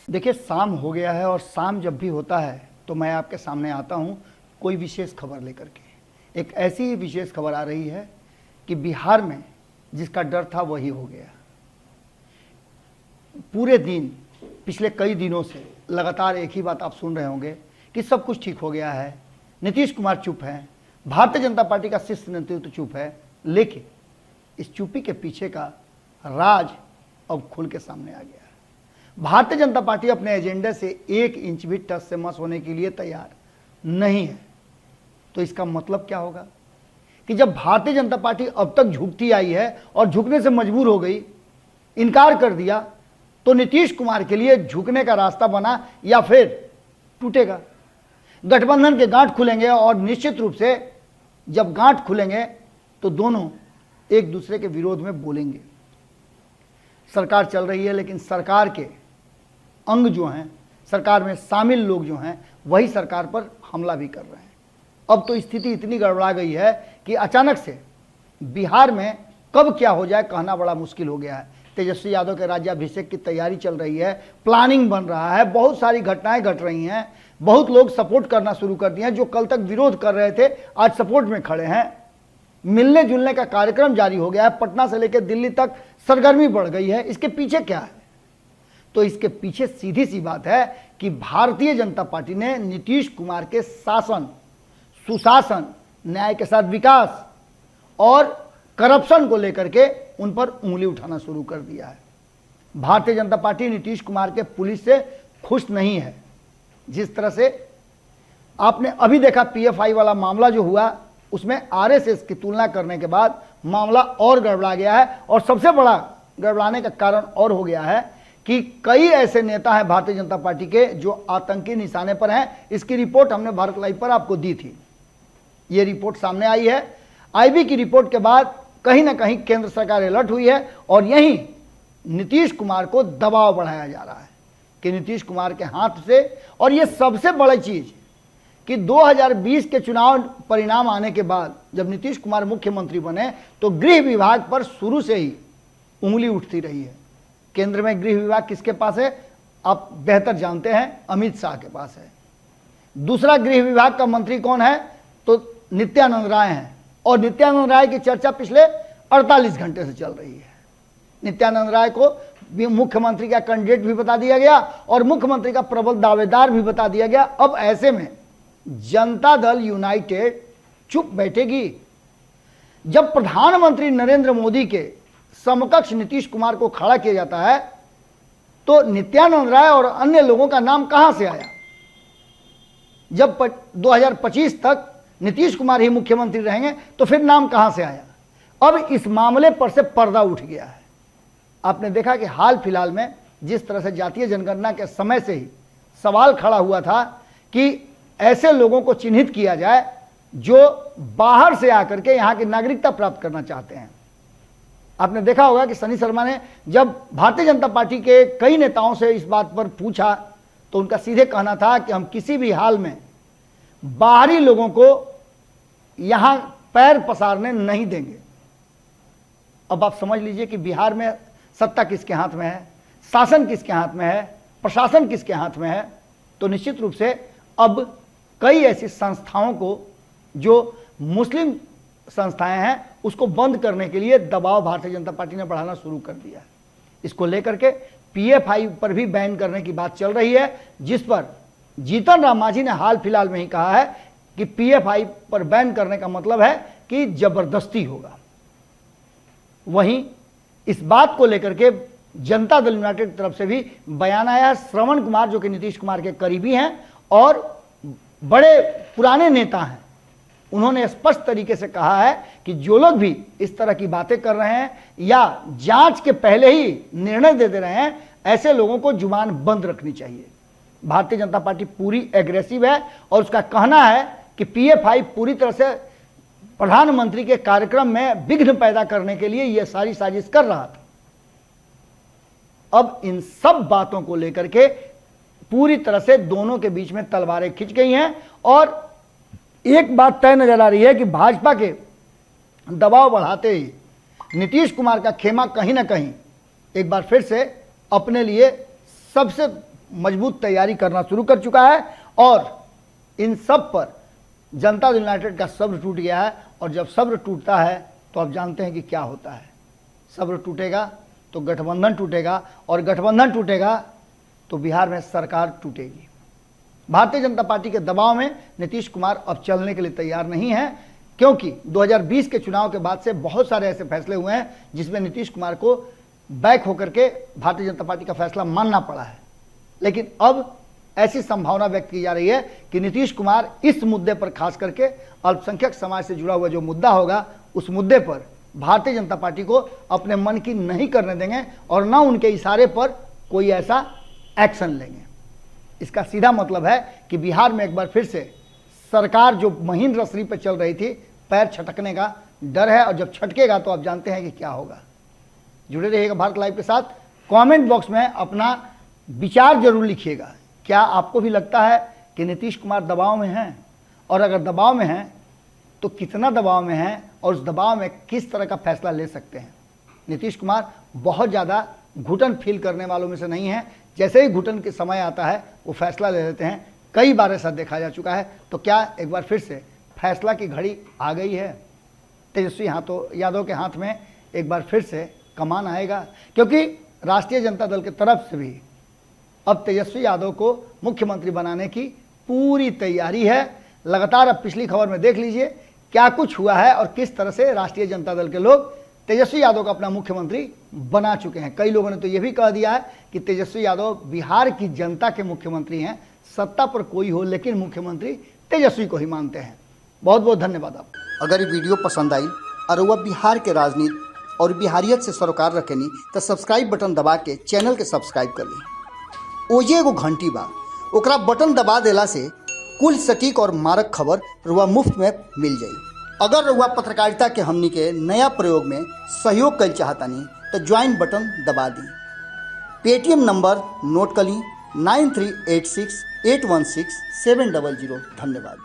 देखिए, शाम हो गया है और शाम जब भी होता है तो मैं आपके सामने आता हूँ कोई विशेष खबर लेकर के। एक ऐसी ही विशेष खबर आ रही है कि बिहार में जिसका डर था वही हो गया। पूरे दिन, पिछले कई दिनों से लगातार एक ही बात आप सुन रहे होंगे कि सब कुछ ठीक हो गया है, नीतीश कुमार चुप हैं, भारतीय जनता पार्टी का शीर्ष नेतृत्व चुप है। लेकिन इस चुप्पी के पीछे का राज अब खुल के सामने आ गया है। भारतीय जनता पार्टी अपने एजेंडे से 1 इंच भी टस से मस होने के लिए तैयार नहीं है। तो इसका मतलब क्या होगा कि जब भारतीय जनता पार्टी अब तक झुकती आई है और झुकने से मजबूर हो गई, इनकार कर दिया, तो नीतीश कुमार के लिए झुकने का रास्ता बना या फिर टूटेगा। गठबंधन के गांठ खुलेंगे और निश्चित रूप से जब गांठ खुलेंगे तो दोनों एक दूसरे के विरोध में बोलेंगे। सरकार चल रही है लेकिन सरकार के अंग जो हैं, सरकार में शामिल लोग जो हैं, वही सरकार पर हमला भी कर रहे हैं। अब तो स्थिति इतनी गड़बड़ा गई है कि अचानक से बिहार में कब क्या हो जाए कहना बड़ा मुश्किल हो गया है। तेजस्वी यादव के राज्याभिषेक की तैयारी चल रही है, प्लानिंग बन रहा है, बहुत सारी घटनाएं घट रही हैं, बहुत लोग सपोर्ट करना शुरू कर दिए हैं। जो कल तक विरोध कर रहे थे आज सपोर्ट में खड़े हैं। मिलने जुलने का कार्यक्रम जारी हो गया है, पटना से लेकर दिल्ली तक सरगर्मी बढ़ गई है। इसके पीछे क्या है? तो इसके पीछे सीधी सी बात है कि भारतीय जनता पार्टी ने नीतीश कुमार के शासन, सुशासन, न्याय के साथ विकास और करप्शन को लेकर के उन पर उंगली उठाना शुरू कर दिया है। भारतीय जनता पार्टी नीतीश कुमार के पुलिस से खुश नहीं है। जिस तरह से आपने अभी देखा पीएफआई वाला मामला जो हुआ, उसमें आरएसएस की तुलना करने के बाद मामला और गड़बड़ा गया है। और सबसे बड़ा गड़बड़ाने का कारण और हो गया है कि कई ऐसे नेता हैं भारतीय जनता पार्टी के जो आतंकी निशाने पर हैं। इसकी रिपोर्ट हमने भारत लाइव पर आपको दी थी। ये रिपोर्ट सामने आई है। आईबी की रिपोर्ट के बाद कहीं ना कहीं केंद्र सरकार अलर्ट हुई है और यहीं नीतीश कुमार को दबाव बढ़ाया जा रहा है कि नीतीश कुमार के हाथ से। और ये सबसे बड़ी चीज कि 2020 के चुनाव परिणाम आने के बाद जब नीतीश कुमार मुख्यमंत्री बने तो गृह विभाग पर शुरू से ही उंगली उठती रही है। केंद्र में गृह विभाग किसके पास है आप बेहतर जानते हैं, अमित शाह के पास है। दूसरा गृह विभाग का मंत्री कौन है तो नित्यानंद राय हैं। और नित्यानंद राय की चर्चा पिछले 48 घंटे से चल रही है। नित्यानंद राय को मुख्यमंत्री का कैंडिडेट भी बता दिया गया और मुख्यमंत्री का प्रबल दावेदार भी बता दिया गया। अब ऐसे में जनता दल यूनाइटेड चुप बैठेगी। जब प्रधानमंत्री नरेंद्र मोदी के समकक्ष नीतीश कुमार को खड़ा किया जाता है तो नित्यानंद राय और अन्य लोगों का नाम कहां से आया? जब 2025 तक नीतीश कुमार ही मुख्यमंत्री रहेंगे तो फिर नाम कहां से आया? अब इस मामले पर से पर्दा उठ गया है। आपने देखा कि हाल फिलहाल में जिस तरह से जातीय जनगणना के समय से ही सवाल खड़ा हुआ था कि ऐसे लोगों को चिन्हित किया जाए जो बाहर से आकर के यहां की नागरिकता प्राप्त करना चाहते हैं। आपने देखा होगा कि सनी शर्मा ने जब भारतीय जनता पार्टी के कई नेताओं से इस बात पर पूछा तो उनका सीधे कहना था कि हम किसी भी हाल में बाहरी लोगों को यहां पैर पसारने नहीं देंगे। अब आप समझ लीजिए कि बिहार में सत्ता किसके हाथ में है, शासन किसके हाथ में है, प्रशासन किसके हाथ में है। तो निश्चित रूप से अब कई ऐसी संस्थाओं को जो मुस्लिम संस्थाएं हैं उसको बंद करने के लिए दबाव भारतीय जनता पार्टी ने बढ़ाना शुरू कर दिया है। इसको लेकर के पीएफआई पर भी बैन करने की बात चल रही है, जिस पर जीतन राम मांझी ने हाल फिलहाल में ही कहा है कि पीएफआई पर बैन करने का मतलब है कि जबरदस्ती होगा। वहीं इस बात को लेकर के जनता दल यूनाइटेड की तरफ से भी बयान आया है। श्रवण कुमार जो कि नीतीश कुमार के करीबी हैं और बड़े पुराने नेता हैं, उन्होंने स्पष्ट तरीके से कहा है कि जो लोग भी इस तरह की बातें कर रहे हैं या जांच के पहले ही निर्णय दे रहे हैं, ऐसे लोगों को जुबान बंद रखनी चाहिए। भारतीय जनता पार्टी पूरी एग्रेसिव है और उसका कहना है कि पीएफआई पूरी तरह से प्रधानमंत्री के कार्यक्रम में विघ्न पैदा करने के लिए यह सारी साजिश कर रहा था। अब इन सब बातों को लेकर के पूरी तरह से दोनों के बीच में तलवारें खिंच गई हैं और एक बात तय नजर आ रही है कि भाजपा के दबाव बढ़ाते ही नीतीश कुमार का खेमा कहीं ना कहीं एक बार फिर से अपने लिए सबसे मजबूत तैयारी करना शुरू कर चुका है और इन सब पर जनता दल यूनाइटेड का सब्र टूट गया है। और जब सब्र टूटता है तो आप जानते हैं कि क्या होता है। सब्र टूटेगा तो गठबंधन टूटेगा और गठबंधन टूटेगा तो बिहार में सरकार टूटेगी। भारतीय जनता पार्टी के दबाव में नीतीश कुमार अब चलने के लिए तैयार नहीं है, क्योंकि 2020 के चुनाव के बाद से बहुत सारे ऐसे फैसले हुए हैं जिसमें नीतीश कुमार को बैक होकर के भारतीय जनता पार्टी का फैसला मानना पड़ा है। लेकिन अब ऐसी संभावना व्यक्त की जा रही है कि नीतीश कुमार इस मुद्दे पर, खास करके अल्पसंख्यक समाज से जुड़ा हुआ जो मुद्दा होगा, उस मुद्दे पर भारतीय जनता पार्टी को अपने मन की नहीं करने देंगे और ना उनके इशारे पर कोई ऐसा एक्शन लेंगे। इसका सीधा मतलब है कि बिहार में एक बार फिर से सरकार जो महीन रसरी पर चल रही थी, पैर छटकने का डर है। और जब छटकेगा तो आप जानते हैं कि क्या होगा। जुड़े रहिएगा भारत लाइव के साथ। कमेंट बॉक्स में अपना विचार जरूर लिखिएगा। क्या आपको भी लगता है कि नीतीश कुमार दबाव में हैं? और अगर दबाव में हैं तो कितना दबाव में हैं और उस दबाव में किस तरह का फैसला ले सकते हैं? नीतीश कुमार बहुत ज़्यादा घुटन फील करने वालों में से नहीं है। जैसे ही घुटन के समय आता है वो फैसला ले लेते हैं। कई बार ऐसा देखा जा चुका है। तो क्या एक बार फिर से फैसला की घड़ी आ गई है? तेजस्वी यादव के हाथ में एक बार फिर से कमान आएगा, क्योंकि राष्ट्रीय जनता दल की तरफ से भी अब तेजस्वी यादव को मुख्यमंत्री बनाने की पूरी तैयारी है। लगातार अब पिछली खबर में देख लीजिए क्या कुछ हुआ है और किस तरह से राष्ट्रीय जनता दल के लोग तेजस्वी यादव को अपना मुख्यमंत्री बना चुके हैं। कई लोगों ने तो यह भी कह दिया है कि तेजस्वी यादव बिहार की जनता के मुख्यमंत्री हैं। सत्ता पर कोई हो लेकिन मुख्यमंत्री तेजस्वी को ही मानते हैं। बहुत बहुत धन्यवाद। आप अगर ये वीडियो पसंद आई और वह बिहार के राजनीति और बिहारियत से सरोकार रखेनी तो सब्सक्राइब बटन दबा के चैनल के सब्सक्राइब कर ली। ओजे एगो घंटी बा, ओकरा बटन दबा देला से कुल सटीक और मारक खबर रुआ मुफ्त में मिल जाई। अगर रुआ पत्रकारिता के हमनी के नया प्रयोग में सहयोग कर चाहतानी तो ज्वाइन बटन दबा दी। पेटीएम नंबर नोट कर ली 9386816700। धन्यवाद।